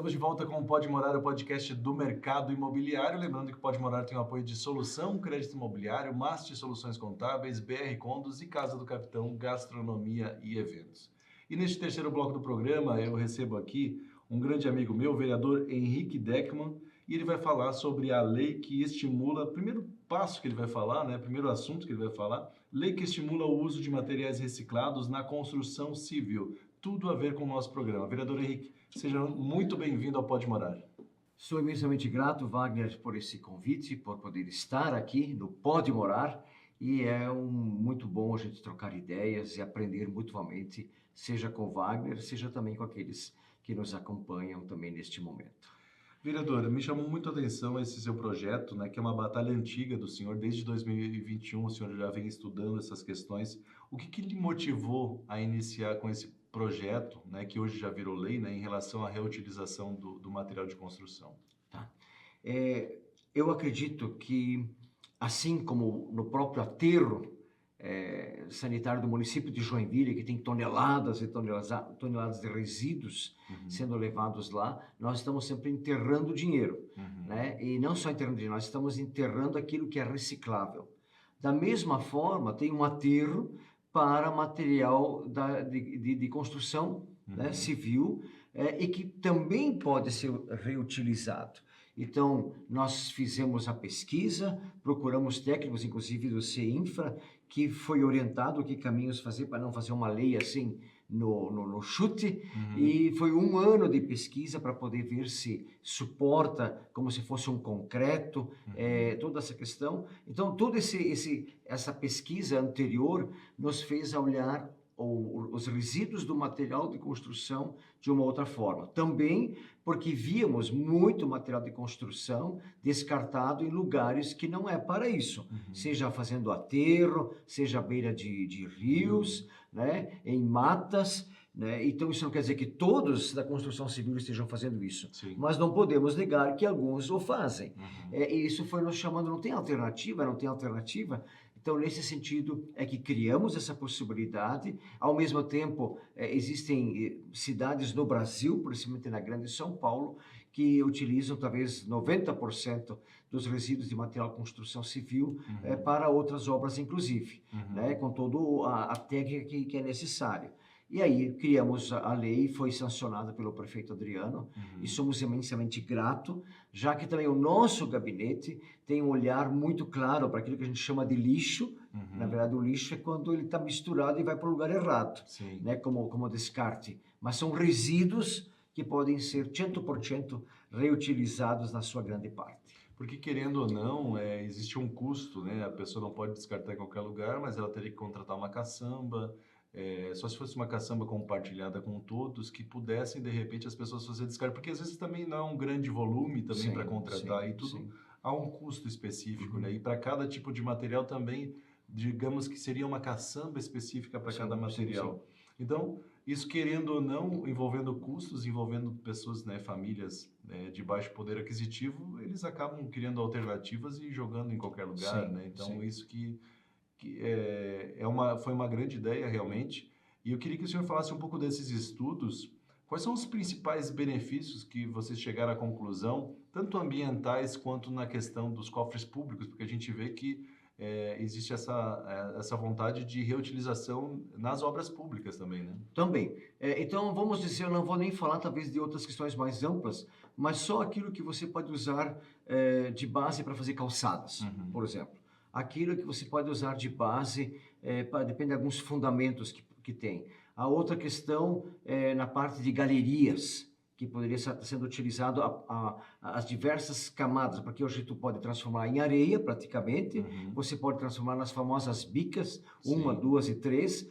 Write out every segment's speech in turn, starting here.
Estamos de volta com o Pode Morar, o podcast do mercado imobiliário. Lembrando que o Pode Morar tem o apoio de Solução Crédito Imobiliário, Master Soluções Contábeis, BR Condos e Casa do Capitão, Gastronomia e Eventos. E neste terceiro bloco do programa, eu recebo aqui um grande amigo meu, o vereador Henrique Deckmann, e ele vai falar sobre a lei que estimula, primeiro passo que ele vai falar, primeiro assunto que ele vai falar, lei que estimula o uso de materiais reciclados na construção civil. Tudo a ver com o nosso programa. Vereador Henrique, seja muito bem-vindo ao Pode Morar. Sou imensamente grato, Wagner, por esse convite, por poder estar aqui no Pode Morar, e muito bom a gente trocar ideias e aprender mutuamente, seja com o Wagner, seja também com aqueles que nos acompanham também neste momento. Vereador, me chamou muito a atenção esse seu projeto, que é uma batalha antiga do senhor. Desde 2021 o senhor já vem estudando essas questões. O que lhe motivou a iniciar com esse projeto, que hoje já virou lei, em relação à reutilização do material de construção? Tá. Eu acredito que, assim como no próprio aterro sanitário do município de Joinville, que tem toneladas e toneladas de resíduos sendo levados lá, nós estamos sempre enterrando dinheiro, E não só enterrando dinheiro, nós estamos enterrando aquilo que é reciclável. Da mesma forma, tem um aterro para material de construção civil e que também pode ser reutilizado. Então, nós fizemos a pesquisa, procuramos técnicos, inclusive do CINFRA, que foi orientado que caminhos fazer para não fazer uma lei assim no chute, e foi um ano de pesquisa para poder ver se suporta como se fosse um concreto, toda essa questão. Então, toda essa pesquisa anterior nos fez olhar os resíduos do material de construção de uma outra forma. Também porque víamos muito material de construção descartado em lugares que não é para isso, seja fazendo aterro, seja à beira de rios, em matas. Então isso não quer dizer que todos da construção civil estejam fazendo isso. Sim. Mas não podemos negar que alguns o fazem. E isso foi nos chamando, não tem alternativa. Então, nesse sentido, é que criamos essa possibilidade. Ao mesmo tempo, existem cidades no Brasil, principalmente na grande São Paulo, que utilizam talvez 90% dos resíduos de material de construção civil para outras obras, inclusive, com toda a técnica que é necessária. E aí criamos a lei, foi sancionada pelo prefeito Adriano, e somos imensamente gratos, já que também o nosso gabinete tem um olhar muito claro para aquilo que a gente chama de lixo. Na verdade, o lixo é quando ele está misturado e vai para o lugar errado, como descarte. Mas são resíduos que podem ser 100% reutilizados na sua grande parte. Porque, querendo ou não, existe um custo, A pessoa não pode descartar em qualquer lugar, mas ela teria que contratar uma caçamba. Só se fosse uma caçamba compartilhada com todos, que pudessem, de repente, as pessoas fazer descarte, porque às vezes também não é um grande volume também para contratar, e tudo há um custo específico, E para cada tipo de material também, digamos que seria uma caçamba específica para cada material. Então, isso, querendo ou não, envolvendo custos, envolvendo pessoas, famílias de baixo poder aquisitivo, eles acabam criando alternativas e jogando em qualquer lugar, Então, isso que foi uma grande ideia, realmente. E eu queria que o senhor falasse um pouco desses estudos. Quais são os principais benefícios que vocês chegaram à conclusão, tanto ambientais quanto na questão dos cofres públicos? Porque a gente vê que existe essa vontade de reutilização nas obras públicas também, Também. Então, vamos dizer, eu não vou nem falar talvez de outras questões mais amplas, mas só aquilo que você pode usar de base para fazer calçadas, por exemplo. Aquilo que você pode usar de base, depende de alguns fundamentos que tem. A outra questão é na parte de galerias, que poderia estar sendo utilizado as diversas camadas, porque hoje tu pode transformar em areia, praticamente, você pode transformar nas famosas bicas, 1, 2 e 3,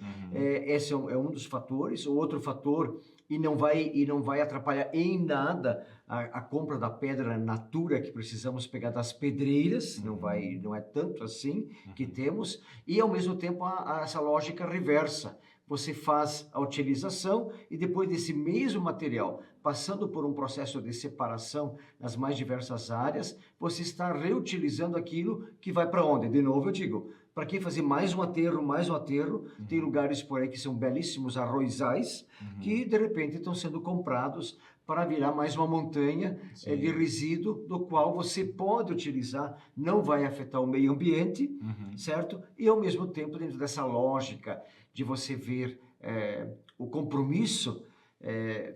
esse é um dos fatores. O outro fator, e não vai atrapalhar em nada a compra da pedra natura que precisamos pegar das pedreiras, não é tanto assim que temos, e ao mesmo tempo essa lógica reversa. Você faz a utilização e depois desse mesmo material, passando por um processo de separação nas mais diversas áreas, você está reutilizando aquilo que vai para onde? De novo eu digo, Para que fazer mais um aterro, mais um aterro? Tem lugares por aí que são belíssimos arrozais, que de repente estão sendo comprados para virar mais uma montanha de Sim. resíduo, do qual você pode utilizar, não vai afetar o meio ambiente, certo? E ao mesmo tempo, dentro dessa lógica de você ver o compromisso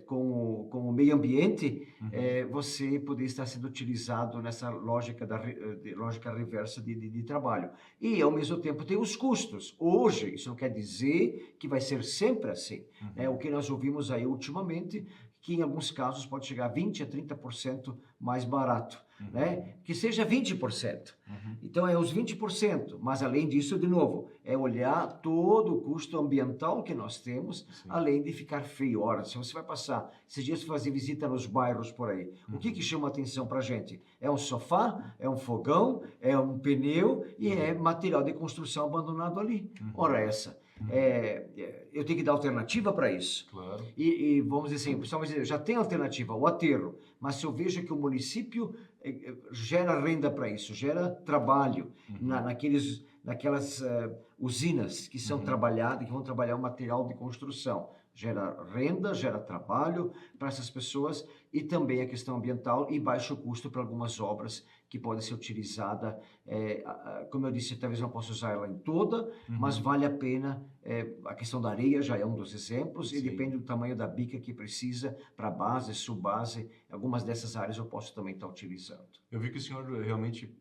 com o meio ambiente, você poder estar sendo utilizado nessa lógica lógica reversa de trabalho. E, ao mesmo tempo, tem os custos. Hoje, isso não quer dizer que vai ser sempre assim. Né? O que nós ouvimos aí ultimamente, que em alguns casos pode chegar a 20% a 30% mais barato. Né? Que seja 20%. Então, é os 20%. Mas, além disso, de novo, é olhar todo o custo ambiental que nós temos, Sim. além de ficar feio. Ora, se você vai passar esses dias fazer visita nos bairros por aí, o que chama atenção para a gente? É um sofá, é um fogão, é um pneu e é material de construção abandonado ali. Ora, eu tenho que dar alternativa para isso. Claro. E vamos dizer assim, o pessoal vai dizer, já tem alternativa, o aterro, mas se eu vejo que o município gera renda para isso, gera trabalho naquelas usinas que são trabalhadas, que vão trabalhar o material de construção. Gera renda, gera trabalho para essas pessoas e também a questão ambiental e baixo custo para algumas obras que podem ser utilizadas. Como eu disse, talvez não possa usar ela em toda, mas vale a pena. A questão da areia já é um dos exemplos e depende do tamanho da bica que precisa para base, subbase. Algumas dessas áreas eu posso também estar utilizando. Eu vi que o senhor realmente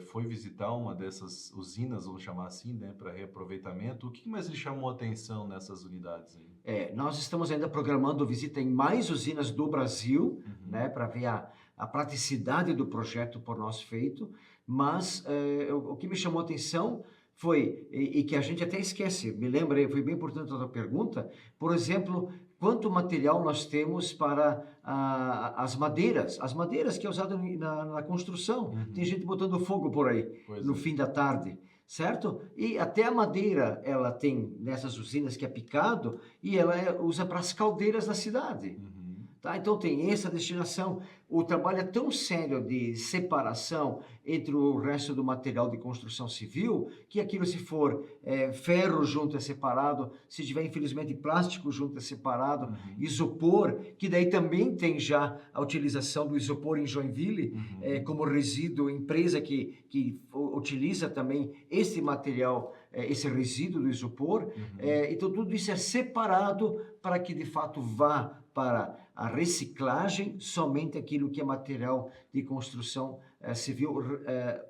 foi visitar uma dessas usinas, vamos chamar assim, né, para reaproveitamento. O que mais lhe chamou a atenção nessas unidades aí? Nós estamos ainda programando visita em mais usinas do Brasil, né, para ver a praticidade do projeto por nós feito, mas o que me chamou a atenção foi, e que a gente até esquece, me lembra, foi bem importante a tua pergunta, por exemplo, quanto material nós temos para as madeiras que é usado na construção. Tem gente botando fogo por aí, no fim da tarde. Certo? E até a madeira, ela tem nessas usinas que é picado e ela usa para as caldeiras da cidade. Tá? Então tem essa destinação. O trabalho é tão sério de separação entre o resto do material de construção civil que aquilo, se for ferro junto é separado, se tiver infelizmente plástico junto é separado, isopor, que daí também tem já a utilização do isopor em Joinville como resíduo, empresa que utiliza também esse material, esse resíduo do isopor. Então tudo isso é separado para que de fato vá para a reciclagem, somente aquilo que é material de construção civil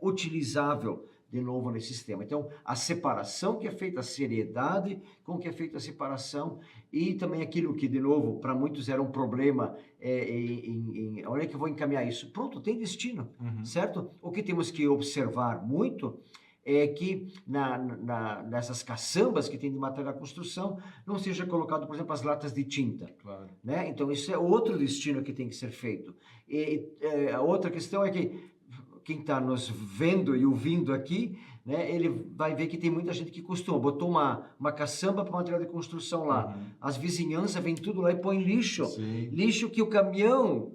utilizável de novo nesse sistema. Então, a separação que é feita, a seriedade com que é feita a separação e também aquilo que, de novo, para muitos era um problema, onde é que eu vou encaminhar isso? Pronto, tem destino, certo? O que temos que observar muito é que nessas caçambas que tem de material da construção, não seja colocado, por exemplo, as latas de tinta. Claro. Né? Então, isso é outro destino que tem que ser feito. A outra questão é que quem está nos vendo e ouvindo aqui, né, ele vai ver que tem muita gente que costuma, botou uma caçamba para material de construção lá. As vizinhanças vêm tudo lá e põem lixo. Sim. Lixo que o caminhão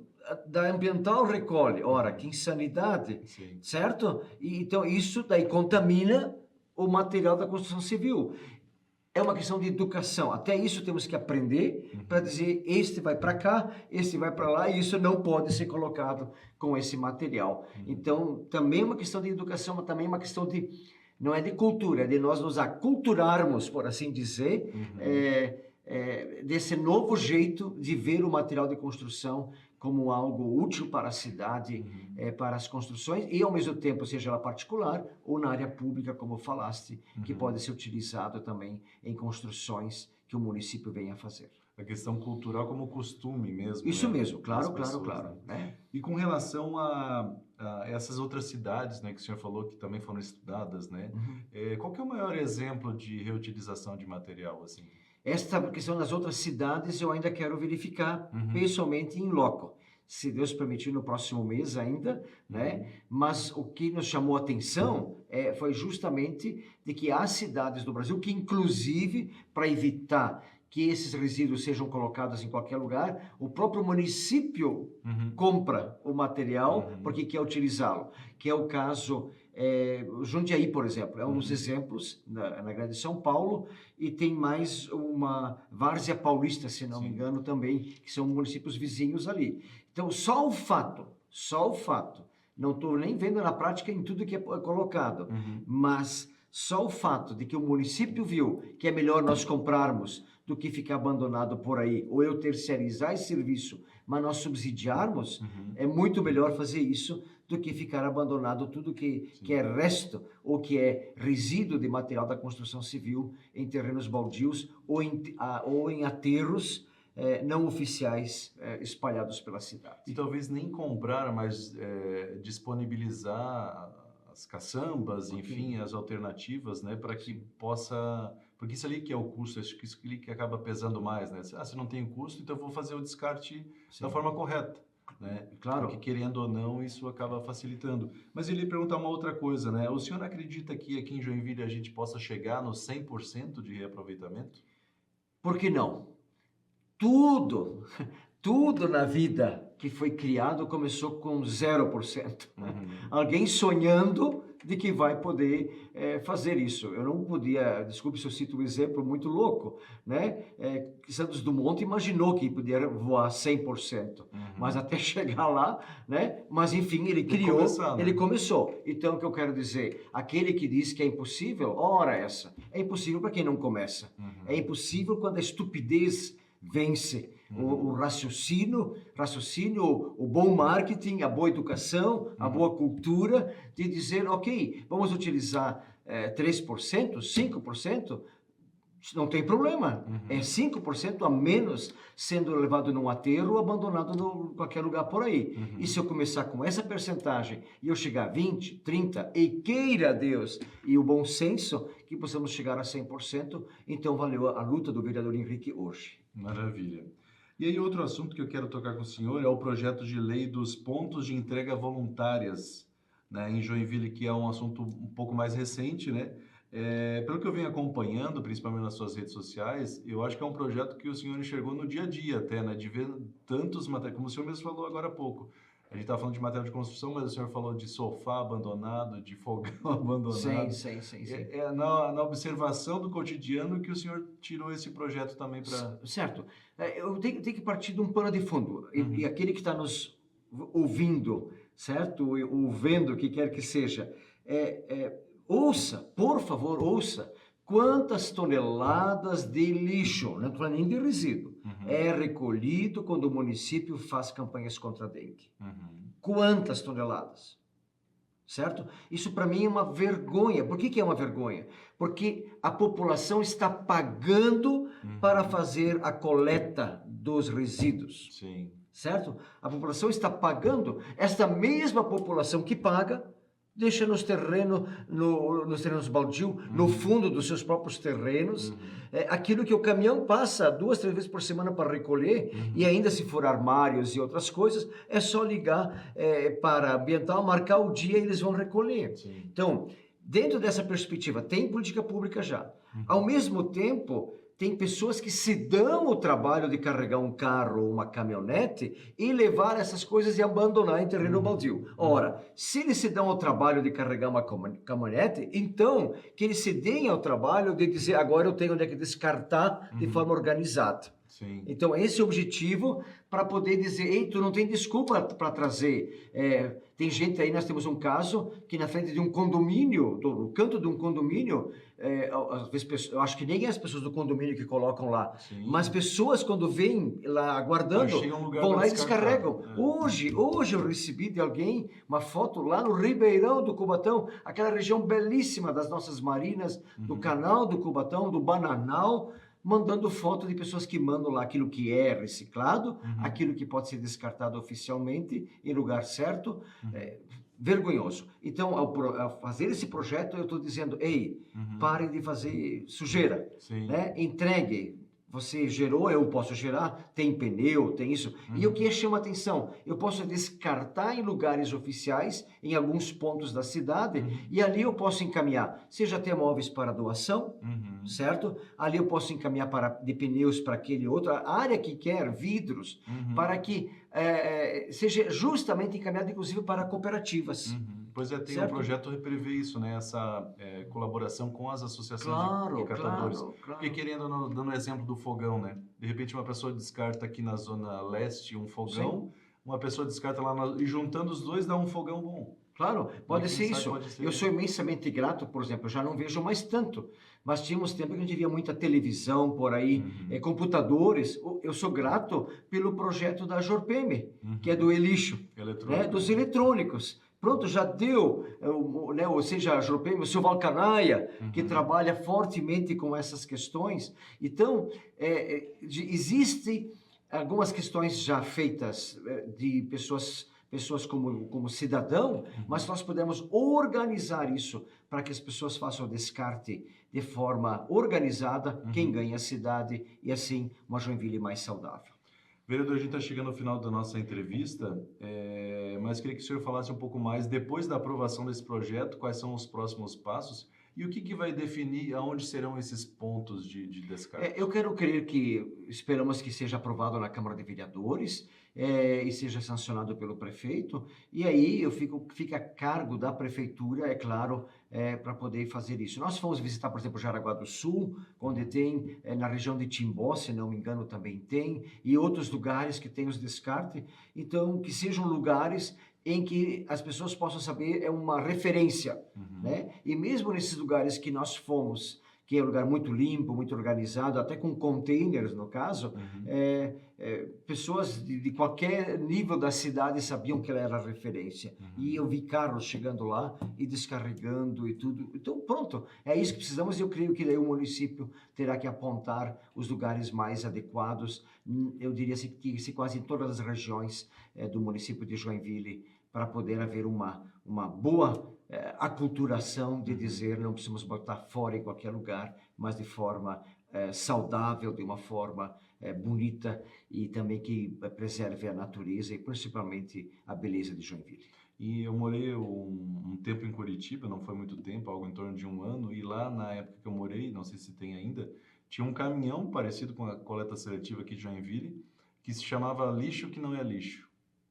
da ambiental recolhe. Ora, que insanidade, certo? Então, isso daí contamina o material da construção civil. É uma questão de educação. Até isso temos que aprender para dizer, este vai para cá, este vai para lá, e isso não pode ser colocado com esse material. Então, também é uma questão de educação, mas também é uma questão de, não é de cultura, é de nós nos aculturarmos, por assim dizer, desse novo jeito de ver o material de construção como algo útil para a cidade, para as construções, e ao mesmo tempo, seja ela particular ou na área pública, como falaste, que pode ser utilizado também em construções que o município venha a fazer. A questão cultural como costume mesmo. Isso né? mesmo, claro, Pessoas, claro. Né? E com relação a essas outras cidades, né, que o senhor falou que também foram estudadas, né? Qual que é o maior exemplo de reutilização de material, assim? Esta questão das outras cidades eu ainda quero verificar pessoalmente em loco. Se Deus permitir, no próximo mês ainda, né? Mas o que nos chamou a atenção foi justamente de que há cidades do Brasil que, inclusive, para evitar que esses resíduos sejam colocados em qualquer lugar, o próprio município compra o material porque quer utilizá-lo, que é o caso Jundiaí, por exemplo, é um dos exemplos na Grande São Paulo, e tem mais uma Várzea Paulista, se não me Sim. engano, também, que são municípios vizinhos ali. Então, só o fato, não estou nem vendo na prática em tudo que é colocado, mas só o fato de que o município viu que é melhor nós comprarmos do que ficar abandonado por aí, ou eu terceirizar esse serviço, mas nós subsidiarmos, é muito melhor fazer isso do que ficar abandonado tudo que é resto ou que é resíduo de material da construção civil em terrenos baldios ou em aterros não oficiais espalhados pela cidade. E talvez nem comprar, mas disponibilizar as caçambas, enfim, as alternativas, né, para que possa... Porque isso ali que é o custo, acho que isso ali que acaba pesando mais, né? Se não tem custo, então eu vou fazer o descarte da forma correta, né? Claro. Porque, querendo ou não, isso acaba facilitando. Mas ele pergunta uma outra coisa, né? O senhor acredita que aqui em Joinville a gente possa chegar no 100% de reaproveitamento? Por que não? Tudo na vida que foi criado começou com 0%. Alguém sonhando de que vai poder fazer isso. Eu não podia, desculpe se eu cito um exemplo muito louco, né? Santos Dumont imaginou que podia voar 100%, mas até chegar lá, né? Mas enfim, ele criou, ele começou. Então, o que eu quero dizer, aquele que diz que é impossível, ora essa, é impossível para quem não começa. É impossível quando a estupidez vence. O raciocínio, o bom marketing, a boa educação, a boa cultura, de dizer, ok, vamos utilizar 3%, 5%, não tem problema. É 5% a menos sendo levado num aterro ou abandonado em qualquer lugar por aí. E se eu começar com essa percentagem e eu chegar a 20, 30, e queira Deus, e o bom senso, que possamos chegar a 100%, então valeu a luta do vereador Henrique hoje. Maravilha. E aí outro assunto que eu quero tocar com o senhor é o projeto de lei dos pontos de entrega voluntárias, né, em Joinville, que é um assunto um pouco mais recente, né? Pelo que eu venho acompanhando, principalmente nas suas redes sociais, eu acho que é um projeto que o senhor enxergou no dia a dia até, né? De ver tantos materiais, como o senhor mesmo falou agora há pouco. A gente estava falando de material de construção, mas o senhor falou de sofá abandonado, de fogão abandonado. Sim. Na observação do cotidiano que o senhor tirou esse projeto também para... Certo. Eu tenho que partir de um pano de fundo. E aquele que está nos ouvindo, certo? Ou vendo, o que quer que seja, ouça, por favor, ouça quantas toneladas de lixo, não estou falando nem de resíduo, é recolhido quando o município faz campanhas contra a dengue. Quantas toneladas? Certo? Isso para mim é uma vergonha. Por que é uma vergonha? Porque a população está pagando para fazer a coleta dos resíduos. Sim. Certo? A população está pagando, esta mesma população que paga, deixa nos terrenos baldios, no fundo dos seus próprios terrenos, aquilo que o caminhão passa 2, 3 vezes por semana para recolher, e ainda se for armários e outras coisas, é só ligar para a ambiental, marcar o dia e eles vão recolher. Sim. Então, dentro dessa perspectiva, tem política pública já. Ao mesmo tempo, tem pessoas que se dão o trabalho de carregar um carro ou uma caminhonete e levar essas coisas e abandonar em terreno baldio. Ora, se eles se dão ao trabalho de carregar uma caminhonete, então que eles se deem ao trabalho de dizer agora eu tenho onde é que descartar de forma organizada. Sim. Então, esse é o objetivo para poder dizer, ei, tu não tem desculpa para trazer. Tem gente aí, nós temos um caso que na frente de um condomínio, no canto de um condomínio, às vezes, eu acho que nem as pessoas do condomínio que colocam lá, mas pessoas quando vêm lá aguardando, vão lá e descarregam. Hoje eu recebi de alguém uma foto lá no Ribeirão do Cubatão, aquela região belíssima das nossas marinas, do canal do Cubatão, do Bananal, mandando foto de pessoas que mandam lá aquilo que é reciclado, aquilo que pode ser descartado oficialmente em lugar certo, vergonhoso. Então, ao fazer esse projeto, eu estou dizendo, ei, pare de fazer sujeira, né? Entregue. Você gerou, eu posso gerar, tem pneu, tem isso. E o que chama atenção? Eu posso descartar em lugares oficiais, em alguns pontos da cidade, e ali eu posso encaminhar, seja até móveis para doação, certo? Ali eu posso encaminhar de pneus para aquele outro, a área que quer, vidros, para que seja justamente encaminhado, inclusive, para cooperativas. Pois é, tem um certo? projeto que prevê isso, né? Essa colaboração com as associações de Claro, catadores. claro, Porque claro. querendo, ou não, dando o exemplo do fogão, né? De repente uma pessoa descarta aqui na zona leste um Sim. fogão, uma pessoa descarta lá e juntando os dois dá um fogão bom. Claro, Né? pode Quem ser sabe isso. pode Eu ser. sou imensamente grato, por exemplo, eu já não vejo mais tanto, mas tínhamos tempo que a gente via muita televisão por aí, Uhum, computadores. Eu sou grato pelo projeto da Jorpeme, que é do uhum. e-lixo, né, Eletrônico, dos né? eletrônicos. Pronto, já deu, né, ou seja, a Jorpeme, o seu Valcanaia, que Uhum, trabalha fortemente com essas questões. Então, existem algumas questões já feitas de pessoas como cidadão, mas uhum. nós podemos organizar isso para que as pessoas façam o descarte de forma organizada, quem Uhum. ganha a cidade e assim uma Joinville mais saudável. Vereador, a gente está chegando ao final da nossa entrevista, mas queria que o senhor falasse um pouco mais, depois da aprovação desse projeto, quais são os próximos passos e o que, que vai definir aonde serão esses pontos de Eu descarte. quero crer que esperamos que seja aprovado na Câmara de Vereadores e seja sancionado pelo prefeito, e aí fica a cargo da prefeitura, é claro, para poder fazer isso. Nós fomos visitar, por exemplo, Jaraguá do Sul, onde Uhum, tem, na região de Timbó, se não me engano, também tem, e outros lugares que tem os descartes, então que sejam lugares em que as pessoas possam saber, é uma referência, uhum, né? E mesmo nesses lugares que nós fomos, que é um lugar muito limpo, muito organizado, até com containers, no caso, uhum, pessoas de qualquer nível da cidade sabiam que ela era referência. E uhum. eu vi carros chegando lá e descarregando e tudo. Então, pronto, é isso que precisamos e eu creio que daí o município terá que apontar os lugares mais adequados, eu diria assim, que se quase em todas as regiões do município de Joinville, para poder haver uma boa aculturação de Uhum. dizer não precisamos botar fora em qualquer lugar, mas de forma saudável, de uma forma bonita e também que preserve a natureza e principalmente a beleza de Joinville. E eu morei um tempo em Curitiba, não foi muito tempo, algo em torno de um ano, e lá na época que eu morei, não sei se tem ainda, tinha um caminhão parecido com a coleta seletiva aqui de Joinville, que se chamava Lixo que não é lixo.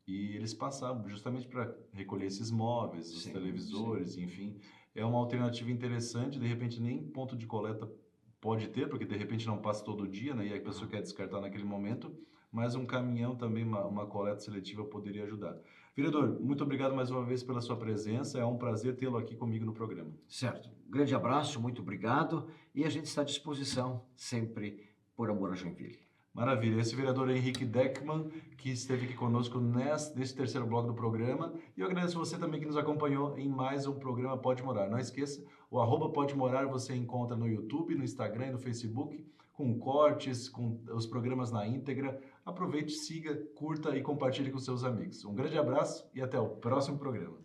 E eles passavam justamente para recolher esses móveis, os Sim, sim. televisores, enfim. É uma alternativa interessante, de repente nem ponto de coleta pode ter, porque de repente não passa todo dia, né? E a pessoa Uhum. quer descartar naquele momento, mas um caminhão também, uma coleta seletiva poderia ajudar. Vereador, muito obrigado mais uma vez pela sua presença. É um prazer tê-lo aqui comigo no programa. Certo. Grande abraço, muito obrigado e a gente está à disposição sempre por amor a Joinville. Maravilha. Esse vereador Henrique Deckmann, que esteve aqui conosco nesse terceiro bloco do programa. E eu agradeço você também que nos acompanhou em mais um programa Pode Morar. Não esqueça, o @Pode Morar você encontra no YouTube, no Instagram e no Facebook, com cortes, com os programas na íntegra. Aproveite, siga, curta e compartilhe com seus amigos. Um grande abraço e até o próximo programa.